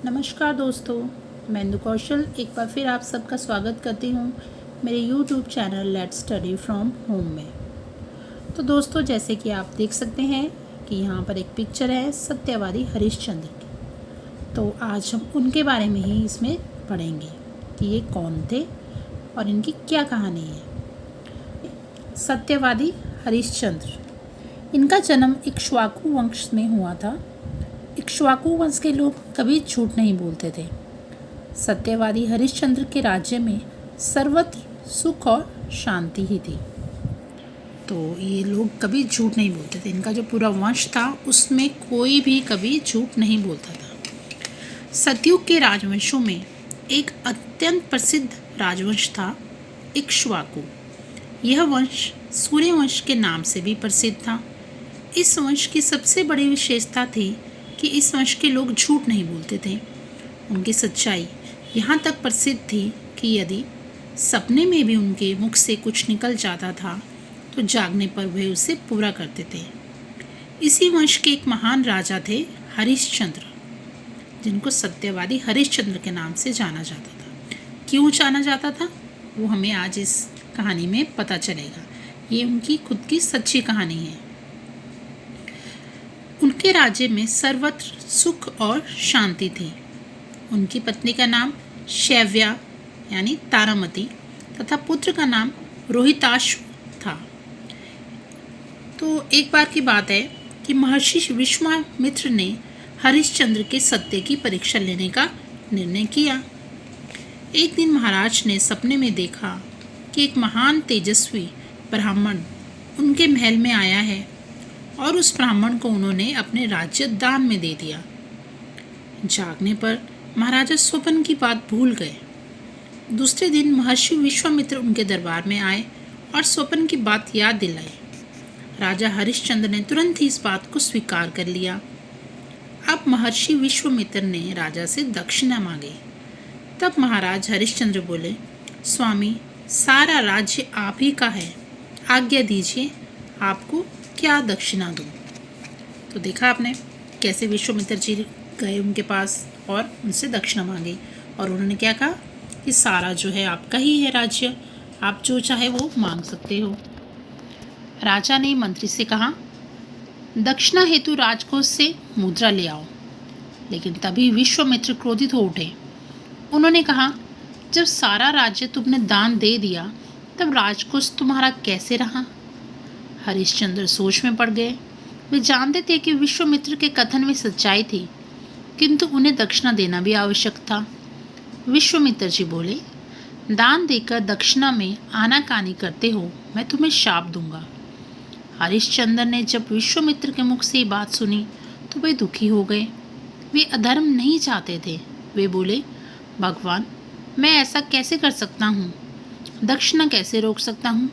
नमस्कार दोस्तों, मैं इंदु कौशल एक बार फिर आप सबका स्वागत करती हूँ मेरे YouTube channel let's study from home में। तो दोस्तों, जैसे कि आप देख सकते हैं कि यहाँ पर एक पिक्चर है सत्यवादी हरिश्चंद्र की। तो आज हम उनके बारे में ही इसमें पढ़ेंगे कि ये कौन थे और इनकी क्या कहानी है। सत्यवादी हरिश्चंद्र, इनका जन्म इक्ष्वाकु वंश में हुआ था। इक्ष्वाकु वंश के लोग कभी झूठ नहीं बोलते थे। सत्यवादी हरिश्चंद्र के राज्य में सर्वत्र सुख और शांति ही थी। तो ये लोग कभी झूठ नहीं बोलते थे। इनका जो पूरा वंश था उसमें कोई भी कभी झूठ नहीं बोलता था। सतयुग के राजवंशों में एक अत्यंत प्रसिद्ध राजवंश था इक्ष्वाकु। यह वंश सूर्य वंश के नाम से भी प्रसिद्ध था। इस वंश की सबसे बड़ी विशेषता थी कि इस वंश के लोग झूठ नहीं बोलते थे। उनकी सच्चाई यहाँ तक प्रसिद्ध थी कि यदि सपने में भी उनके मुख से कुछ निकल जाता था तो जागने पर वे उसे पूरा करते थे। इसी वंश के एक महान राजा थे हरिश्चंद्र, जिनको सत्यवादी हरिश्चंद्र के नाम से जाना जाता था। क्यों जाना जाता था वो हमें आज इस कहानी में पता चलेगा। ये उनकी खुद की सच्ची कहानी है। उनके राज्य में सर्वत्र सुख और शांति थी। उनकी पत्नी का नाम शैव्या यानी तारामती तथा पुत्र का नाम रोहिताश्व था। तो एक बार की बात है कि महर्षि विश्वामित्र ने हरिश्चंद्र के सत्य की परीक्षा लेने का निर्णय किया। एक दिन महाराज ने सपने में देखा कि एक महान तेजस्वी ब्राह्मण उनके महल में आया है और उस ब्राह्मण को उन्होंने अपने राज्य दान में दे दिया। जागने पर महाराजा स्वप्न की बात भूल गए। दूसरे दिन महर्षि विश्वामित्र उनके दरबार में आए और स्वप्न की बात याद दिलाई। राजा हरिश्चंद्र ने तुरंत ही इस बात को स्वीकार कर लिया। अब महर्षि विश्वामित्र ने राजा से दक्षिणा मांगी। तब महाराज हरिश्चंद्र बोले, स्वामी, सारा राज्य आप ही का है, आज्ञा दीजिए आपको क्या दक्षिणा दूँ। तो देखा आपने कैसे विश्वामित्र जी गए उनके पास और उनसे दक्षिणा मांगी, और उन्होंने क्या कहा कि सारा जो है आपका ही है राज्य, आप जो चाहे वो मांग सकते हो। राजा ने मंत्री से कहा, दक्षिणा हेतु राजकोष से मुद्रा ले आओ। लेकिन तभी विश्वामित्र क्रोधित हो उठे। उन्होंने कहा, जब सारा राज्य तुमने दान दे दिया तब राजकोष तुम्हारा कैसे रहा। हरिश्चंद्र सोच में पड़ गए। वे जानते थे कि विश्वामित्र के कथन में सच्चाई थी, किंतु उन्हें दक्षिणा देना भी आवश्यक था। विश्वामित्र जी बोले, दान देकर दक्षिणा में आनाकानी करते हो, मैं तुम्हें शाप दूंगा। हरिश्चंद्र ने जब विश्वामित्र के मुख से ये बात सुनी तो वे दुखी हो गए। वे अधर्म नहीं चाहते थे। वे बोले, भगवान, मैं ऐसा कैसे कर सकता हूँ, दक्षिणा कैसे रोक सकता हूँ।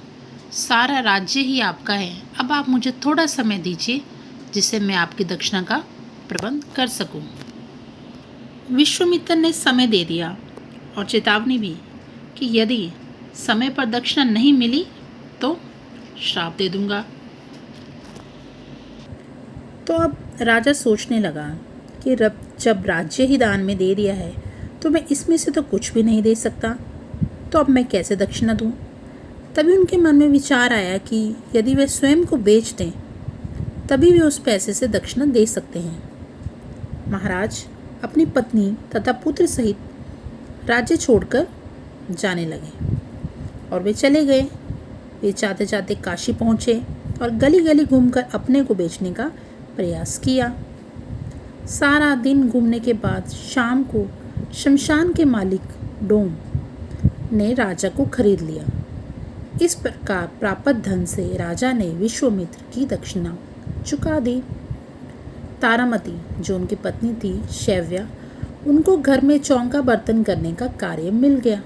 सारा राज्य ही आपका है। अब आप मुझे थोड़ा समय दीजिए जिससे मैं आपकी दक्षिणा का प्रबंध कर सकूं। विश्वामित्र ने समय दे दिया और चेतावनी भी कि यदि समय पर दक्षिणा नहीं मिली तो श्राप दे दूंगा। तो अब राजा सोचने लगा कि जब राज्य ही दान में दे दिया है तो मैं इसमें से तो कुछ भी नहीं दे सकता, तो अब मैं कैसे दक्षिणा दूं। तभी उनके मन में विचार आया कि यदि वे स्वयं को बेच दें तभी वे उस पैसे से दक्षिणा दे सकते हैं। महाराज अपनी पत्नी तथा पुत्र सहित राज्य छोड़कर जाने लगे और वे चले गए। वे जाते जाते काशी पहुँचे और गली गली घूमकर अपने को बेचने का प्रयास किया। सारा दिन घूमने के बाद शाम को शमशान के मालिक डोम ने राजा को खरीद लिया। इस प्रकार प्राप्त धन से राजा ने विश्वामित्र की दक्षिणा चुका दी। तारामती, जो उनकी पत्नी थी शैव्या, उनको घर में चौका बर्तन करने का कार्य मिल गया।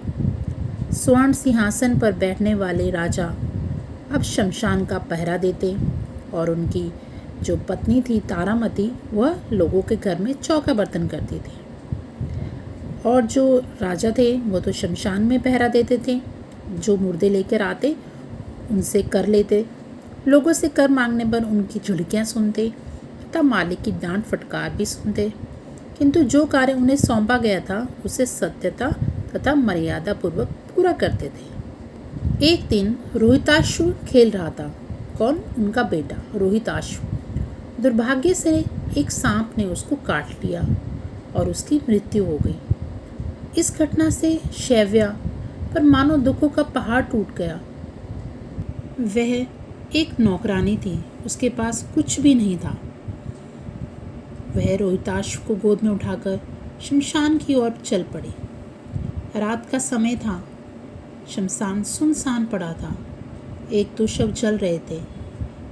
स्वर्ण सिंहासन पर बैठने वाले राजा अब शमशान का पहरा देते और उनकी जो पत्नी थी तारामती, वह लोगों के घर में चौका बर्तन करती थी। और जो राजा थे वो तो शमशान में पहरा देते थे। जो मुर्दे लेकर आते उनसे कर लेते। लोगों से कर मांगने पर उनकी झुड़कियाँ सुनते तथा मालिक की डांट फटकार भी सुनते किंतु जो कार्य उन्हें सौंपा गया था उसे सत्यता तथा मर्यादा पूर्वक पूरा करते थे। एक दिन रोहिताश्व खेल रहा था। कौन? उनका बेटा रोहिताश्व। दुर्भाग्य से एक सांप ने उसको काट लिया और उसकी मृत्यु हो गई। इस घटना से शैव्या पर मानो दुखों का पहाड़ टूट गया। वह एक नौकरानी थी, उसके पास कुछ भी नहीं था। वह रोहिताश्व को गोद में उठाकर शमशान की ओर चल पड़ी। रात का समय था। शमशान सुनसान पड़ा था। एक दो शव जल रहे थे।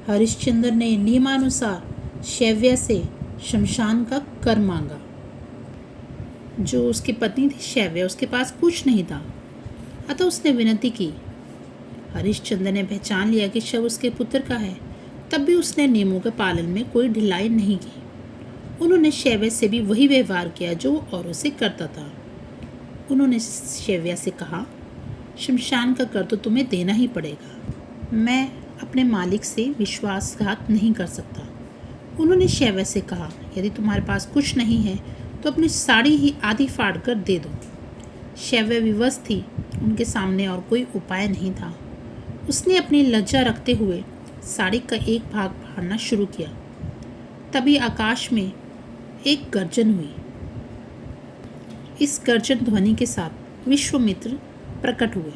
हरिश्चंद्र ने नियमानुसार शैव्या से शमशान का कर मांगा। जो उसकी पत्नी थी शैव्या, उसके पास कुछ नहीं था, अतः उसने विनती की। हरिश्चंद्र ने पहचान लिया कि शव उसके पुत्र का है, तब भी उसने नियमों के पालन में कोई ढिलाई नहीं की। उन्होंने शैव्या से भी वही व्यवहार किया जो औरों से करता था। उन्होंने शैव्या से कहा, शमशान का कर तो तुम्हें देना ही पड़ेगा। मैं अपने मालिक से विश्वासघात नहीं कर सकता। उन्होंने शैव्या से कहा, यदि तुम्हारे पास कुछ नहीं है तो अपनी साड़ी ही आधी फाड़ कर दे दो। शैव्या विवश थी, उनके सामने और कोई उपाय नहीं था। उसने अपनी लज्जा रखते हुए साड़ी का एक भाग फाड़ना शुरू किया। तभी आकाश में एक गर्जन हुई। इस गर्जन ध्वनि के साथ विश्वामित्र प्रकट हुए।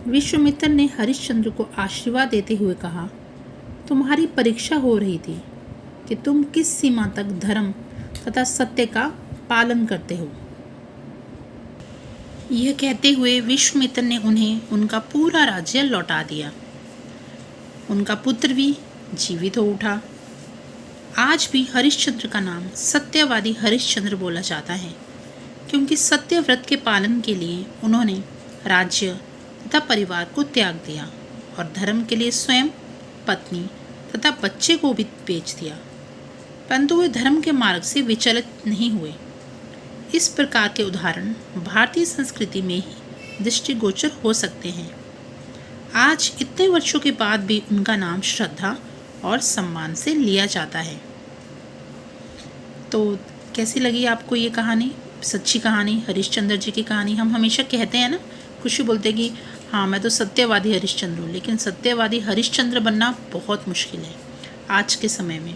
विश्वामित्र ने हरिश्चंद्र को आशीर्वाद देते हुए कहा, तुम्हारी परीक्षा हो रही थी कि तुम किस सीमा तक धर्म तथा सत्य का पालन करते हो। यह कहते हुए विश्वामित्र ने उन्हें उनका पूरा राज्य लौटा दिया। उनका पुत्र भी जीवित हो उठा। आज भी हरिश्चंद्र का नाम सत्यवादी हरिश्चंद्र बोला जाता है, क्योंकि सत्य व्रत के पालन के लिए उन्होंने राज्य तथा परिवार को त्याग दिया और धर्म के लिए स्वयं, पत्नी तथा बच्चे को भी बेच दिया, परंतु वे धर्म के मार्ग से विचलित नहीं हुए। इस प्रकार के उदाहरण भारतीय संस्कृति में ही दृष्टिगोचर हो सकते हैं। आज इतने वर्षों के बाद भी उनका नाम श्रद्धा और सम्मान से लिया जाता है। तो कैसी लगी आपको ये कहानी? सच्ची कहानी, हरिश्चंद्र जी की कहानी। हम हमेशा कहते हैं ना, खुशी बोलते कि हाँ मैं तो सत्यवादी हरिश्चंद्र हूँ, लेकिन सत्यवादी हरिश्चंद्र बनना बहुत मुश्किल है आज के समय में।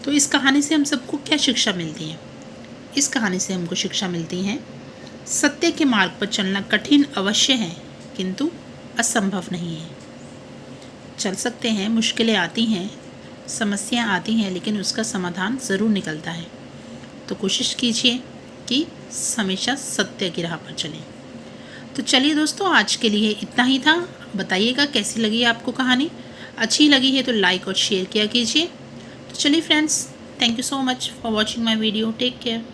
तो इस कहानी से हम सबको क्या शिक्षा मिलती है? इस कहानी से हमको शिक्षा मिलती है, सत्य के मार्ग पर चलना कठिन अवश्य है, किंतु असंभव नहीं है। चल सकते हैं, मुश्किलें आती हैं, समस्याएं आती हैं, लेकिन उसका समाधान ज़रूर निकलता है। तो कोशिश कीजिए कि हमेशा सत्य की राह पर चलें। तो चलिए दोस्तों, आज के लिए इतना ही था। बताइएगा कैसी लगी आपको कहानी। अच्छी लगी है तो लाइक और शेयर किया कीजिए। तो चलिए friends, thank you so much for watching my video. Take care.